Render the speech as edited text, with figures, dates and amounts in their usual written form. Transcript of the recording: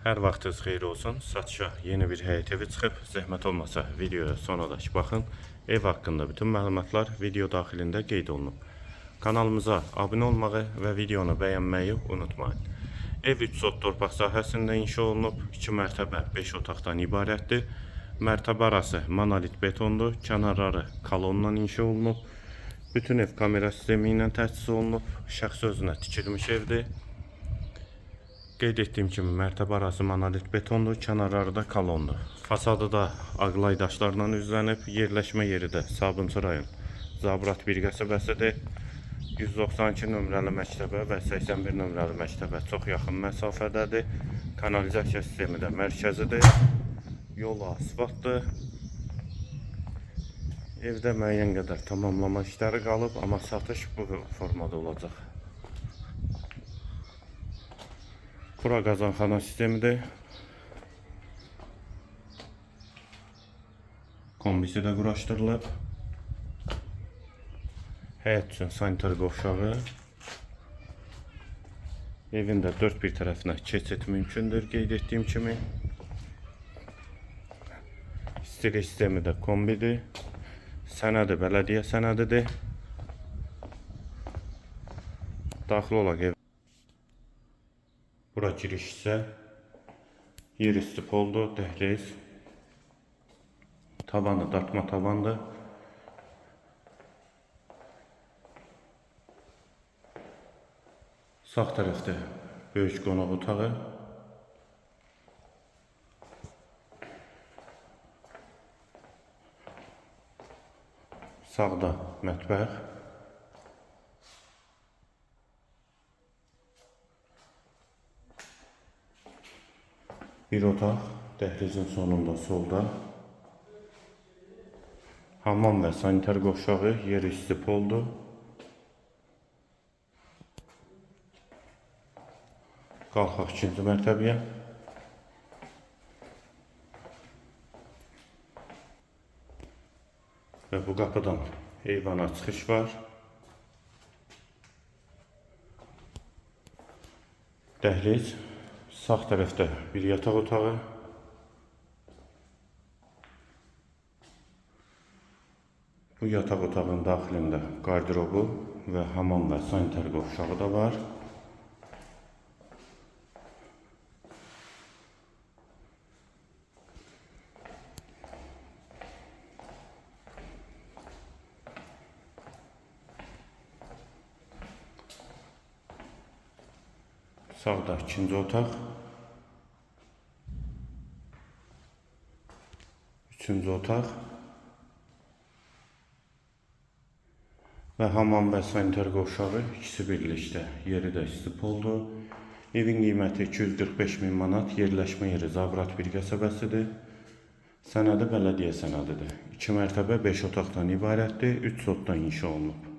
Hər vaxtınız xeyir olsun. Satışa yeni bir həyət evi çıxıb. Zəhmət olmasa videoya sonradakı baxın. Ev haqqında bütün məlumatlar video daxilində qeyd olunub. Kanalımıza abunə olmağı və videonu bəyənməyi unutmayın. Ev 3 sot torpaq sahəsində inşa olunub. 2 mərtəbə 5 otaqdan ibarətdir. Mərtəbə arası monolit betondur. Kənarları kolondan inşa olunub. Bütün ev kamera sistemi ilə təchiz olunub. Şəxs özünə tikilmiş evdir. Qeyd etdiyim kimi mərtəbə arası monolit betondur, kənarları da kolondur. Fasadı da ağlay daşlarla üzlənib, yerləşmə yeri də Sabunçu rayon Zabrat bir qəsəbəsidir. 192 nömrəli məktəbə və 81 nömrəli məktəbə çox yaxın məsafədədir. Kanalizasiya sistemi də mərkəzidir. Yolu asfaltdır. Evdə müəyyən qədər tamamlama işləri qalıb, amma satış bu formada olacaq. Bura qazanxana sistemidir. Kombisi də quraşdırılıb. Həyət üçün sanitar qovşağı. Evin də dörd bir tərəfinə keçid mümkündür, qeyd etdiyim kimi. İstilik sistemi də kombidir. Sənədi bələdiyyə sənədidir. Daxil olaq ev. Bura giriş isə yer üstü poldur, dəhliz. Tavanı dartma tavandır. Sağ tərəfdə böyük qonaq otağı. Sağda mətbəx. Bir otaq, dəhlizin sonunda solda. Hamam və sanitar qovşağı, yer üstü poldur. Qalxaq ikinci mərtəbəyə. Və bu qapıdan eyvana çıxış var. Dəhliz. Sağ tərəfdə bir yataq otağı. Bu yataq otağının daxilində qardirobu və hamam və sanitar qovşağı da var. Sağda ikinci otaq. Üçüncü otaq. Və hamam və sanitar qovşağı ikisi birlikdə. Yeri də isti poldur. Evin qiyməti 245 min manat. Yerləşmə yeri Zabrat bir qəsəbəsidir. Sənədi bələdiyyə sənədidir. 2 mərtəbə 5 otaqdan ibarətdir. 3 sotdan inşa olunub.